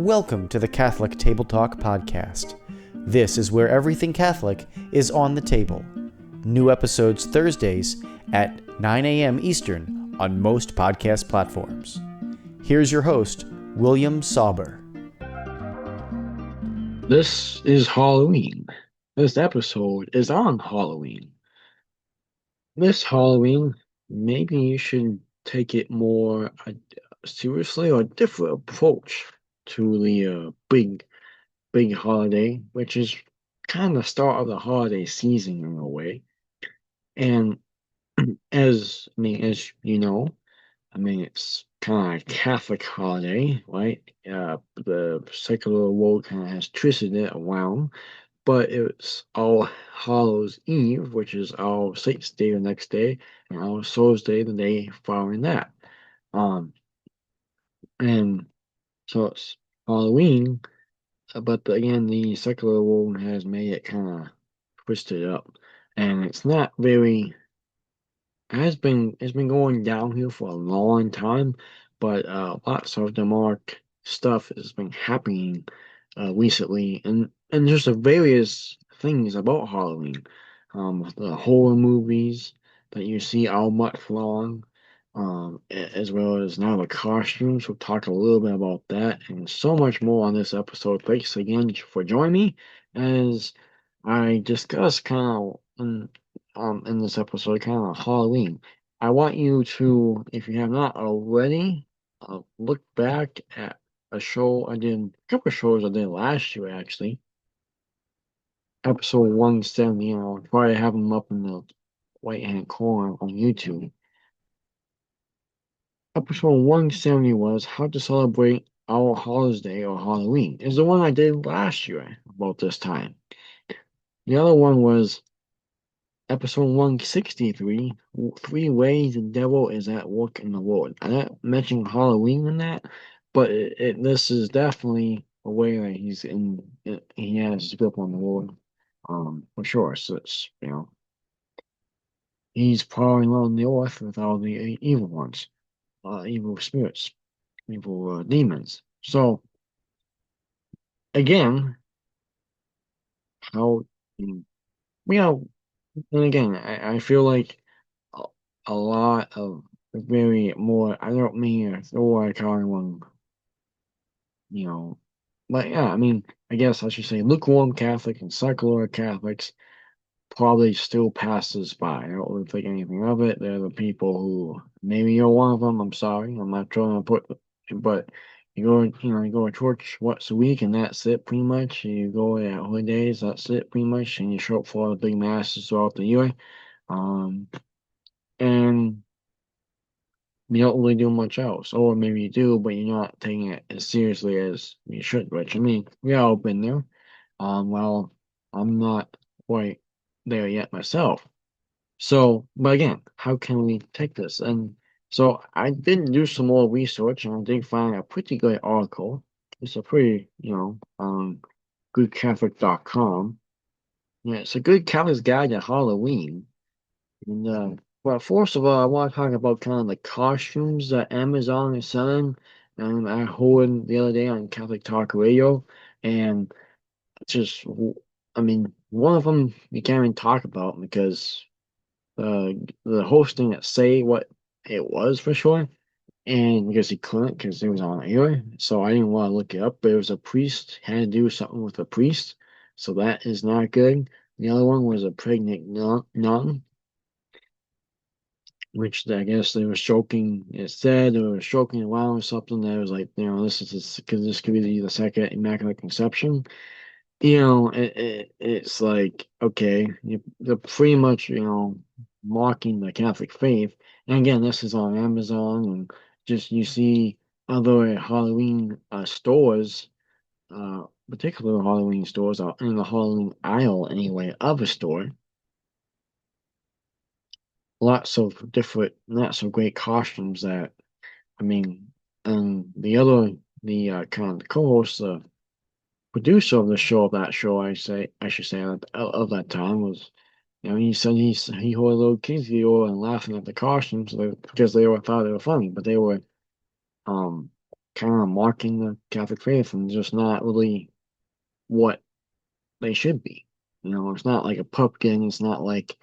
Welcome to the Catholic Table Talk podcast. This is where everything Catholic is on the table. New episodes Thursdays at 9 a.m. Eastern on most podcast platforms. Here's your host, William Sauber. This is Halloween. This episode is on Halloween. This Halloween, maybe you should take it more seriously or a different approach to the big holiday, which is kind of the start of the holiday season in a way. And as you know, it's kind of a Catholic holiday, right? The secular world kind of has twisted it around. But it's All Hallows Eve, which is All Saints' Day the next day, and All Souls' Day the day following that. Um, and so it's Halloween, but again, the secular world has made it kind of twisted up, and it's not very it's been going downhill for a long time, but lots of demonic stuff has been happening recently, and just the various things about Halloween, the horror movies that you see all month long, as well as now the costumes. We'll talk a little bit about that and so much more on this episode. Thanks again for joining me as I discuss kind of in this episode, kind of Halloween. I want you to, if you have not already, look back at a couple of shows I did last year actually. Episode 170, I'll try to have them up in the right hand corner on YouTube. Episode 170 was How to Celebrate Our Hallows Day or Halloween. Is the one I did last year about this time. The other one was Episode 163, Three Ways the Devil is at Work in the World. I don't mention Halloween in that, but this is definitely a way that he has his grip on the world, for sure. So it's, he's prowling around the earth with all the evil ones, evil spirits, evil demons. So, again, how, you know, and again, I feel like a, a lot of very more, I don't mean to throw a calling one, you know, but yeah, I guess I should say lukewarm Catholic and secular Catholics probably still passes by. I don't really think anything of it. They're the people who, maybe you're one of them, I'm sorry, I'm not trying to put, but you go to church once a week and that's it pretty much. You go at holidays, that's it pretty much, and you show up for the big masses throughout the year. Um, and you don't really do much else. Or maybe you do, but you're not taking it as seriously as you should, which we all been there. Well, I'm not quite there yet myself. So, but again, how can we take this? And so I did do some more research and I did find a pretty good article. It's a pretty, goodcatholic.com. Yeah, it's a good Catholic's guide to Halloween. And well, first of all, I want to talk about kind of the costumes that Amazon is selling. And I heard the other day on Catholic Talk Radio, and it's just, one of them you can't even talk about because the host didn't say what it was for sure, and because he couldn't because it was on air, so I didn't want to look it up. But it was a priest, had to do something with a priest, so that is not good. The other one was a pregnant nun, which I guess they were joking. It said they were joking around or something. That was like, because this could be the second Immaculate Conception. It's like, okay, they're pretty much mocking the Catholic faith. And again, this is on Amazon, and just you see other Halloween stores, particular Halloween stores, are in the Halloween aisle anyway of a store, lots of different, not so great costumes that, I mean, and the kind of co-host, the producer of the show, of that show, I should say, of that time was, he said he heard little kids and laughing at the costumes because they were thought they were funny, but they were, um, kind of mocking the Catholic faith and just not really what they should be. It's not like a pumpkin. It's not like,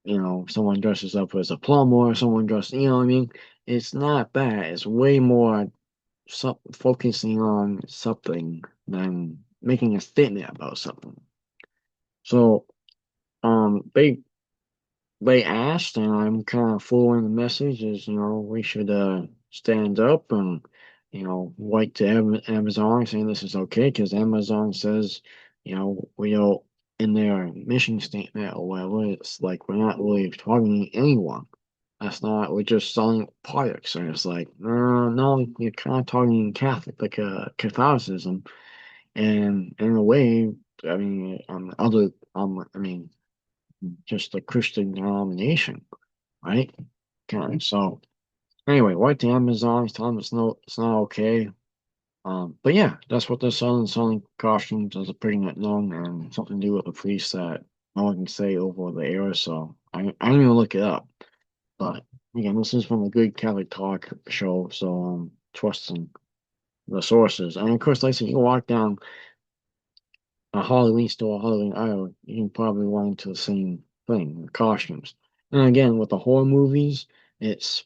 someone dresses up as a plumber or someone dresses, what I mean? It's not that. It's way more focusing on something than making a statement about something. So, they asked, and I'm kind of following the message is, we should stand up and, write to Amazon saying this is okay because Amazon says, we don't, in their mission statement or whatever, it's like we're not really targeting anyone. That's not, we're just selling products. And it's like, no, you're kind of targeting Catholic, like Catholicism. And in a way, I mean, I mean, just a Christian denomination, right? Kind of. So anyway, write to Amazon, tell them it's not okay. But yeah, that's what they're selling costumes as a pregnant nun and something to do with a priest that no one can say over the air. So I didn't even look it up. But again, this is from a good Catholic talk show, so trusting the sources. And of course, like I said, you can walk down a Halloween store, Halloween aisle, you can probably run into the same thing, the costumes. And again, with the horror movies, it's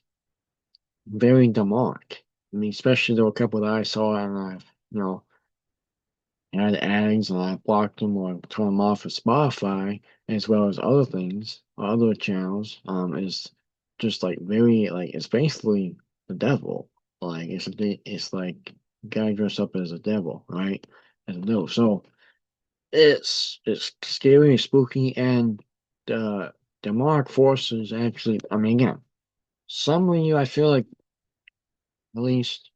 very demonic. I mean, especially though a couple that I saw and I've, had ads and I blocked them or turned them off of Spotify as well as other things, other channels, is just like very like it's basically the devil. Like it's like a guy dressed up as a devil, right? As a devil. So it's scary, spooky, and the demonic forces actually. I mean, again, some of you, I feel like at least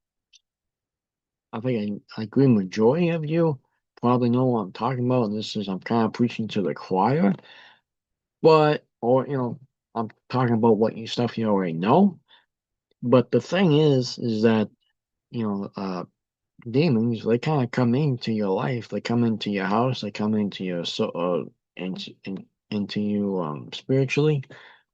I think I agree majority of you probably know what I'm talking about. And this is I'm kind of preaching to the choir, but or I'm talking about what you stuff you already know. But the thing is that you know uh demons they kind of come into your life, they come into your house, they come into your into you spiritually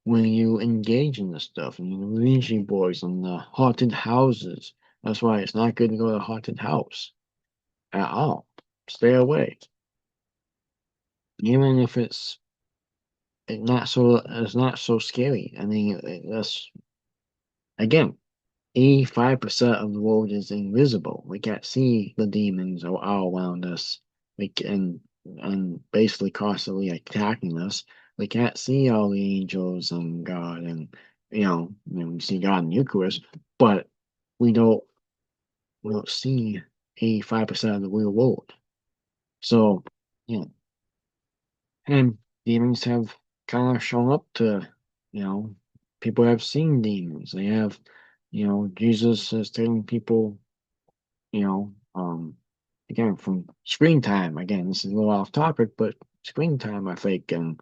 when you engage in this stuff and the Ouija boards and the haunted houses. That's why it's not good to go to a haunted house at all. Stay away. Even if it's not so scary. I mean, that's again, 85% of the world is invisible. We can't see the demons all around us. We can and basically constantly attacking us. We can't see all the angels and God and we see God in the Eucharist, but we don't we don't see 85% of the real world. So, yeah. And demons have kind of shown up to, you know, people have seen demons. They have, Jesus is telling people, you know, again, from screen time. Again, this is a little off topic, but screen time, I think, and,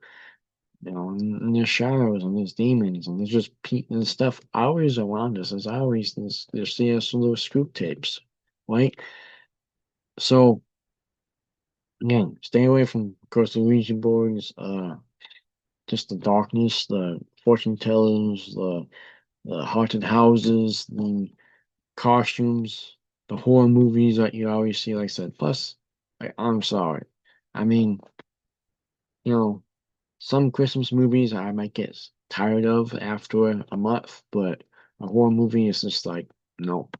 and there's shadows and there's demons and there's just and stuff always around us. There's always there's CS little screw tapes, right? So, again, stay away from, of course, the Ouija boards, just the darkness, the fortune tellers, the haunted houses, the costumes, the horror movies that you always see. Like I said, plus, I'm sorry. I mean, you know, some Christmas movies I might get tired of after a month, but a horror movie is just like, no.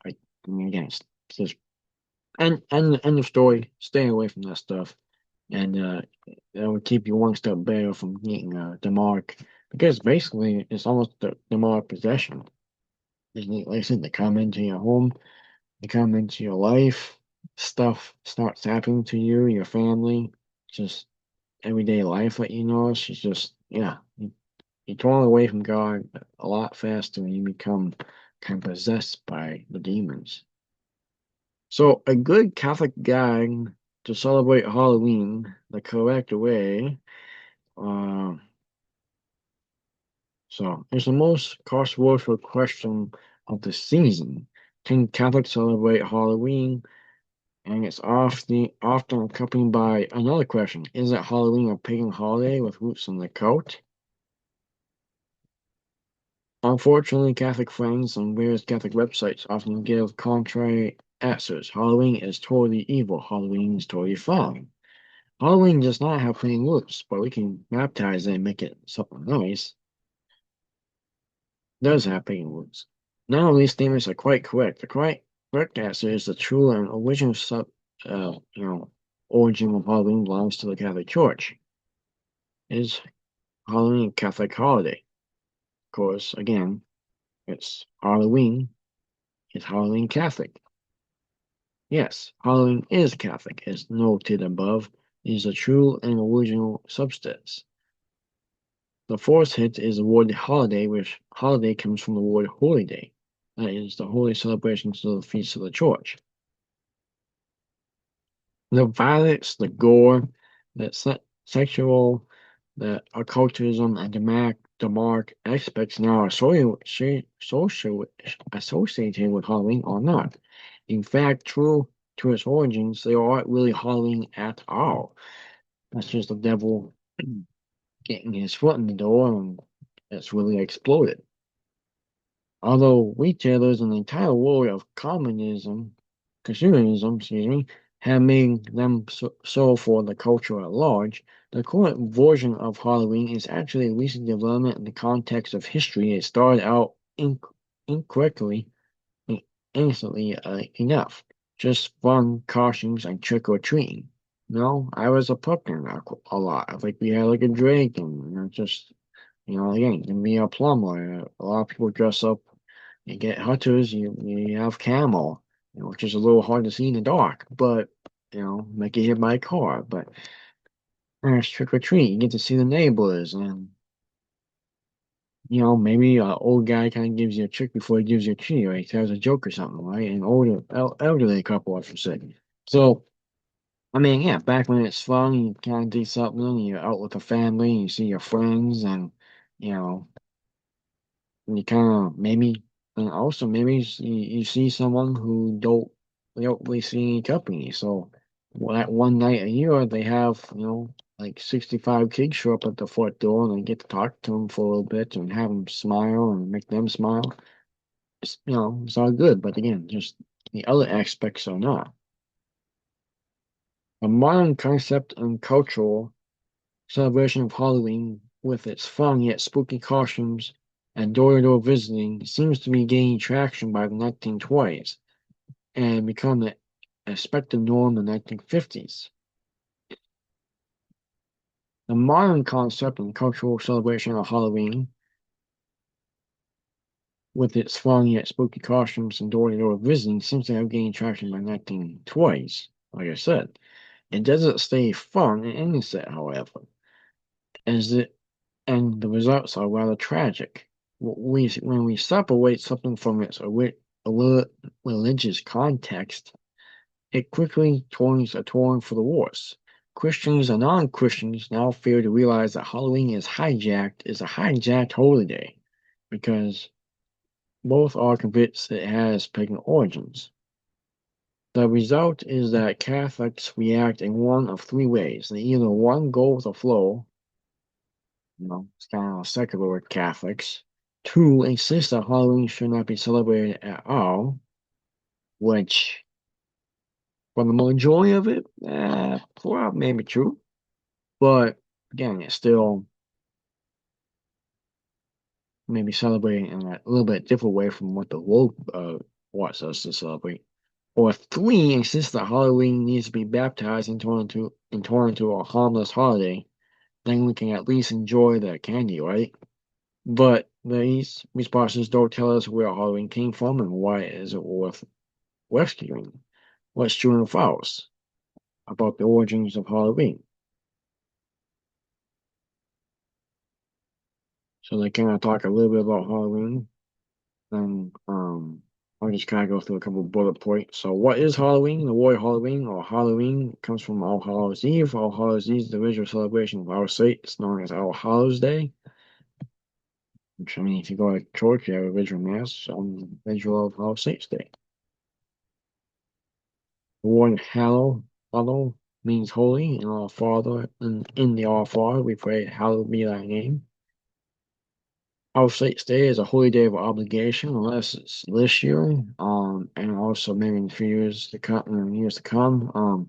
I mean, again, it's just end of story. Stay away from that stuff. And that would keep you one step better from getting demonic because basically it's almost the demonic possession. Like I said, they come into your home, they come into your life, stuff starts happening to you, your family, just everyday life that you know. It's just yeah, you turn away from God a lot faster when you become kind of possessed by the demons. So a good Catholic guide to celebrate Halloween the correct way. Uh, so it's the most controversial question of the season. Can Catholics celebrate Halloween? And it's often accompanied by another question. Is it Halloween a pagan holiday with roots in the cult? Unfortunately, Catholic friends and various Catholic websites often give contrary answers. Halloween is totally evil. Halloween is totally fine. Halloween does not have plain roots, but we can baptize it and make it something nice. It does have plain roots. None of these statements are quite correct. The correct answer is the true and original origin of Halloween belongs to the Catholic Church. Is Halloween a Catholic holiday? Of course, again, it's Halloween. Is Halloween Catholic? Yes, Halloween is Catholic, as noted above. It is a true and original substance. The fourth hint is the word holiday, which holiday comes from the word holy day. That is the holy celebrations of the feasts of the church. The violence, the gore, the sexual, the occultism, and the dark aspects now associated with Halloween are not. In fact, true to its origins, they aren't really Halloween at all. That's just the devil getting his foot in the door and it's really exploded. Although retailers in the entire world of consumerism, excuse me, have made them so for the culture at large, the current version of Halloween is actually a recent development in the context of history. It started out incorrectly, innocently enough, just fun costumes and trick or treating. No, I was a pumpkin a lot. I think we had like a drake and just again, you can be a plumber. A lot of people dress up. You get hunters. You have camo, which is a little hard to see in the dark, but make it hit by a car. But there's trick or treat. You get to see the neighbors, and maybe an old guy kind of gives you a trick before he gives you a treat, or he tells a joke or something, right? An elderly couple, I should say. So, I mean, yeah, back when it's fun, you kind of do something. You're out with the family, and you see your friends, and you know and you kind of maybe, and also maybe you see someone who don't really see any company. So that one night a year, they have, like 65 kids show up at the front door and they get to talk to them for a little bit and have them smile and make them smile. It's all good. But again, just the other aspects are not. A modern concept and cultural celebration of Halloween, with its fun yet spooky costumes and door-to-door visiting, seems to be gaining traction by the 1920s and become the expected norm in the 1950s. The modern concept and cultural celebration of Halloween, with its fun yet spooky costumes and door-to-door visiting, seems to have gained traction by the 1920s. Like I said, it doesn't stay fun and innocent, however, as it and the results are rather tragic. When we separate something from its religious context, it quickly turns a turn for the worse. Christians and non-Christians now fear to realize that Halloween is a hijacked holiday because both are convinced it has pagan origins. The result is that Catholics react in one of three ways. They either one, go with the flow, it's kind of secular Catholics. Two, insist that Halloween should not be celebrated at all, which, for the majority of it, well, maybe true. But again, it's still maybe celebrating in a little bit different way from what the world wants us to celebrate. Or three, insist that Halloween needs to be baptized and turned into a harmless holiday. Then we can at least enjoy the candy, right? But these responses don't tell us where Halloween came from and why is it worth rescuing. What's true and false about the origins of Halloween? So they kind of talk a little bit about Halloween, and I'll just kind of go through a couple of bullet points. So what is Halloween? The word Halloween or Halloween comes from All Hallows Eve. All Hallows Eve is the visual celebration of our saints, known as All Hallows Day. Which, I mean, if you go to church, you have a visual mass on the visual of All Saints Day. The word hallow means holy. In our Father, in the Our Father, we pray, hallowed be thy name. All Saints Day is a holy day of obligation, unless it's this year, and also maybe in a few years to come, in years to come,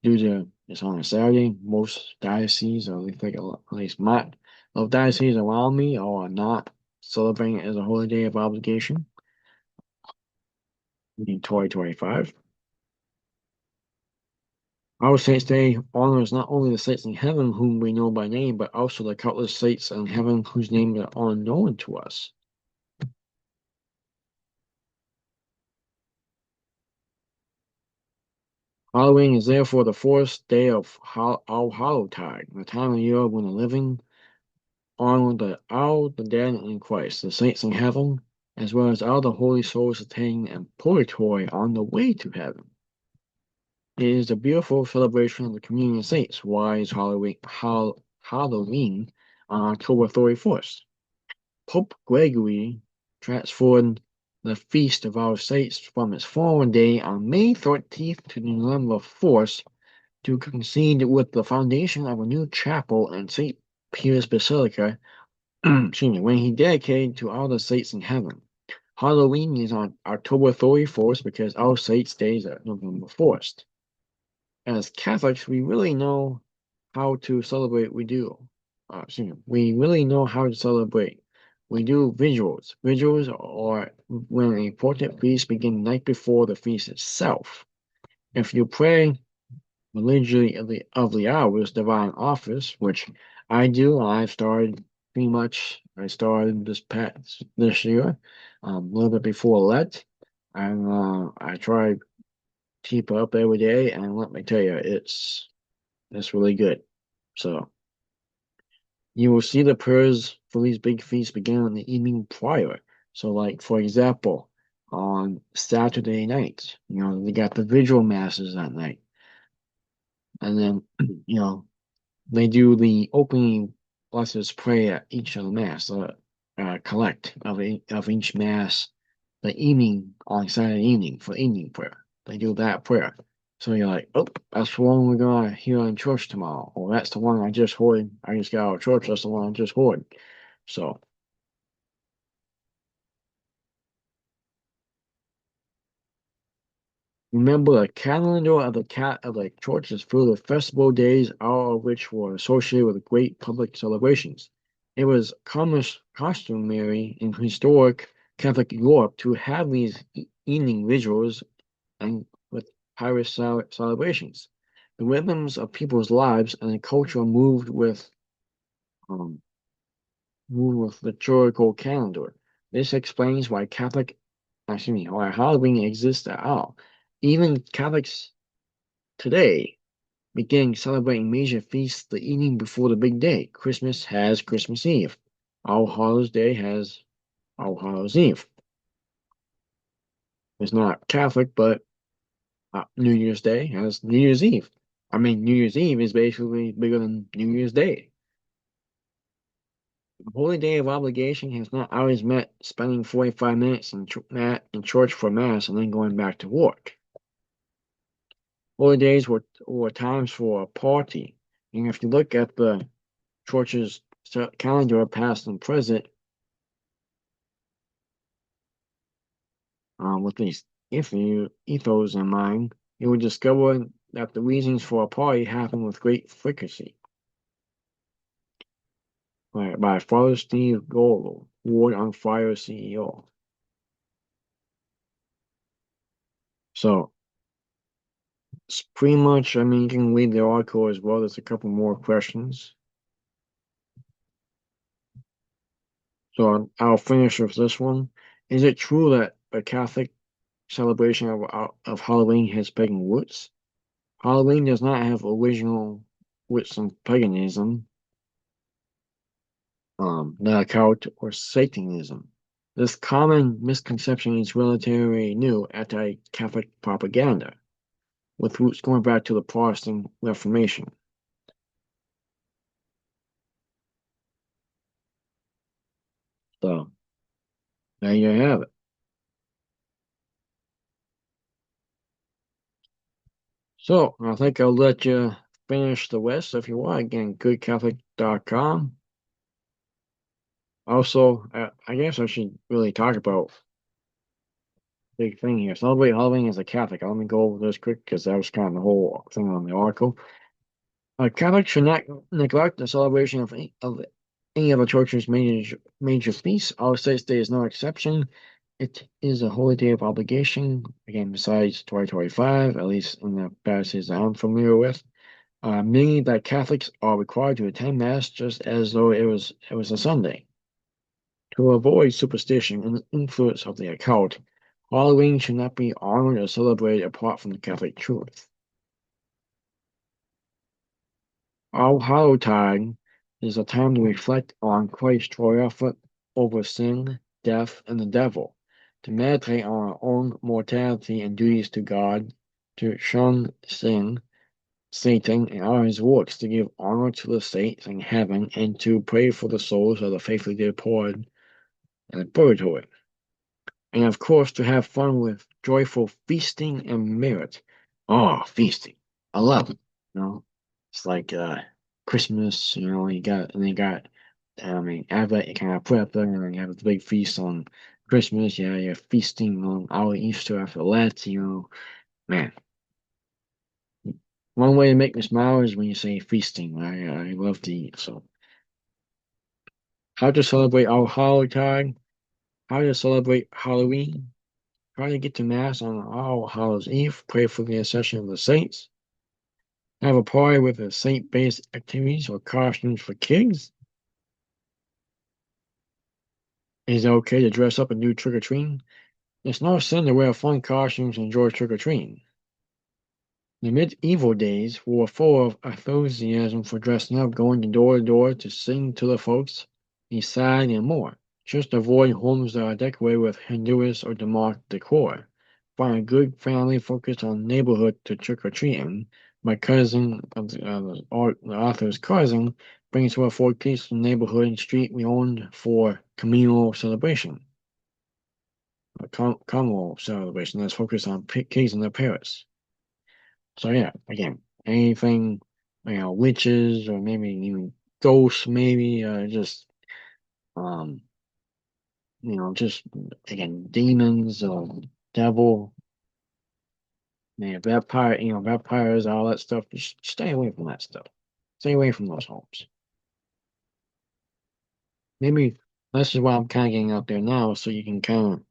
due to it's on a Saturday. Most dioceses, or at least my of dioceses around me, are not celebrating it as a holy day of obligation in 2025. Our Saints Day honors not only the saints in heaven whom we know by name, but also the countless saints in heaven whose names are unknown to us. Halloween is therefore the fourth day of All Hallowtide, the time of year when the living honor all the dead in Christ, the saints in heaven, as well as all the holy souls attaining in purgatory on the way to heaven. It is a beautiful celebration of the communion of saints. Why is Halloween on October 31st? Pope Gregory transferred the Feast of Our Saints from its former day on May 13th to November 4th to coincide with the foundation of a new chapel in St. Peter's Basilica, excuse me, when he dedicated to all the saints in heaven. Halloween is on October 31st because All Saints Day is at November 1st. As Catholics, we really know how to celebrate. We really know how to celebrate. We do vigils. Vigils are when an important feast begins the night before the feast itself. If you pray religiously of the hours divine office, which I do. I started this year, a little bit before let, and I try to keep up every day. And let me tell you, it's really good. So you will see the prayers for these big feasts begin on the evening prior. So, like for example, on Saturday night, they got the vigil masses that night, and then you know they do the opening blessings prayer at each of the mass, collect of each mass, the evening on Saturday evening for evening prayer. They do that prayer. So you're like, oh, that's the one we're gonna hear in church tomorrow, or that's the one I just heard. I just got out of church. That's the one I just heard. So remember, the calendar of the church is full of festival days, all of which were associated with great public celebrations. It was customary in historic Catholic Europe to have these evening vigils and with pious celebrations. The rhythms of people's lives and the culture um, moved with liturgical calendar. This explains why Halloween exists at all. Even Catholics today begin celebrating major feasts the evening before the big day. Christmas has Christmas Eve. All Hallows Day has All Hallows Eve. It's not Catholic, but New Year's Day has New Year's Eve. I mean, New Year's Eve is basically bigger than New Year's Day. The Holy Day of Obligation has not always meant spending 45 minutes in church for Mass and then going back to work. Holy days were times for a party. And if you look at the church's calendar, past and present, with these ethos in mind, you will discover that the reasons for a party happen with great frequency. By Father Steve Golo, Ward on Fire CEO. So it's pretty much, I mean, you can read the article as well. There's a couple more questions. So I'll finish with this one. Is it true that the Catholic celebration of Halloween has pagan roots? Halloween does not have original roots in paganism, the occult, or Satanism. This common misconception is relatively new anti-Catholic propaganda, with roots going back to the Protestant Reformation. So there you have it. So I think I'll let you finish the rest if you want. Again, goodcatholic.com. Also, I guess I should really talk about big thing here. Celebrate Halloween as a Catholic. Let me go over this quick because that was kind of the whole thing on the article. Catholics should not neglect the celebration of any of the church's major feasts. Our States Day is no exception. It is a holy day of obligation. Again, besides 2025, at least in the passages I'm familiar with, meaning that Catholics are required to attend Mass just as though it was a Sunday. To avoid superstition and the influence of the occult, Halloween should not be honored or celebrated apart from the Catholic truth. All Hallowtide is a time to reflect on Christ's triumph over sin, death, and the devil, to meditate on our own mortality and duties to God, to shun sin, Satan, and all his works, to give honor to the saints in heaven, and to pray for the souls of the faithfully departed in purgatory. And of course, to have fun with joyful feasting and merit. Oh, feasting. I love it. It's like Christmas, Advent, you kind of prep it, and then you have a big feast on Christmas. Yeah, you're feasting on our Easter after that, man. One way to make me smile is when you say feasting. I love to eat. So, how to celebrate our holiday? How to celebrate Halloween? Try to get to Mass on All Hallows Eve. Pray for the intercession of the saints. Have a party with a saint-based activities or costumes for kids. Is it okay to dress up and do trick-or-treating? It's no sin to wear fun costumes and enjoy trick-or-treating. The medieval days were full of enthusiasm for dressing up, going door to door to sing to the folks, beside and more. Just avoid homes that are decorated with Hinduist or demonic decor. Find a good family focused on neighborhood to trick-or-treating. My cousin, the author's cousin, brings to a peaceful neighborhood and street we owned for communal celebration. A communal celebration that's focused on kids and their parents. So yeah, again, anything, witches or maybe even ghosts, maybe um, just again demons or devil, vampires, all that stuff. Just stay away from that stuff. Stay away from those homes. Maybe this is what I'm kind of getting out there now, so you can kind of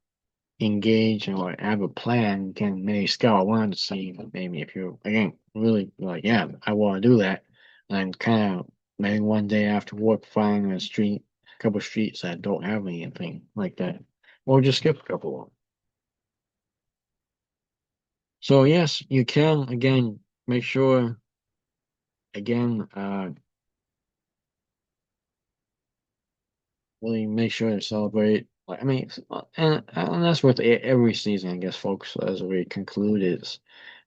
engage or have a plan. You can maybe scout around to see maybe if you're again really like, yeah, I want to do that, and kind of maybe one day after work find a couple of streets that don't have anything like that, or just skip a couple of them. So yes, you can again make sure again really make sure to celebrate. Like, and that's with every season, I guess, folks. As we conclude, is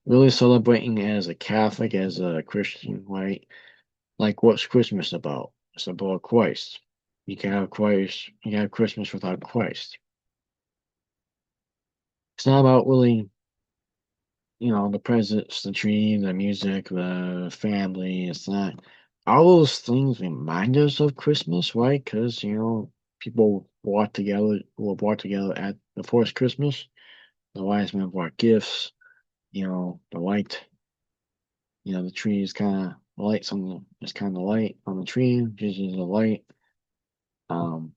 really celebrating as a Catholic, as a Christian, right? Like, what's Christmas about? It's about Christ. You can have Christ. You can have Christmas without Christ. It's not about really, the presents, the tree, the music, the family. It's not. All those things remind us of Christmas, right? Because people were brought together at the first Christmas. The wise men brought gifts. The light. The tree is kind of lights on the. It's kind of light on the tree. Jesus is the light. Um,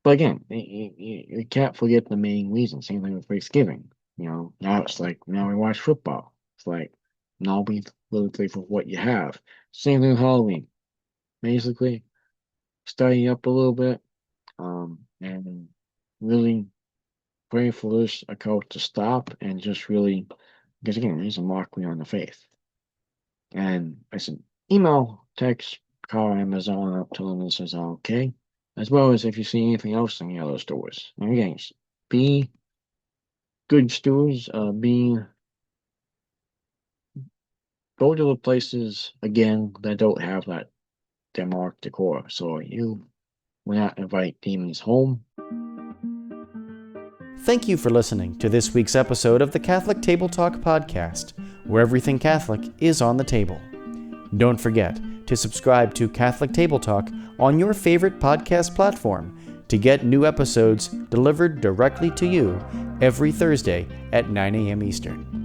but again, you can't forget the main reason. Same thing with Thanksgiving. Now it's like now we watch football. It's like now be really thankful for what you have. Same thing with Halloween. Basically, study up a little bit, and really pray for this occult to stop and just really, because again, it's a mockery on the faith. And I said, email, text, call Amazon up, tell them this is all okay. As well as if you see anything else in the other stores. And again, be good stewards, go to the places again that don't have that demonic decor. So you will not invite demons home. Thank you for listening to this week's episode of the Catholic Table Talk podcast, where everything Catholic is on the table. Don't forget to subscribe to Catholic Table Talk on your favorite podcast platform to get new episodes delivered directly to you every Thursday at 9 a.m. Eastern.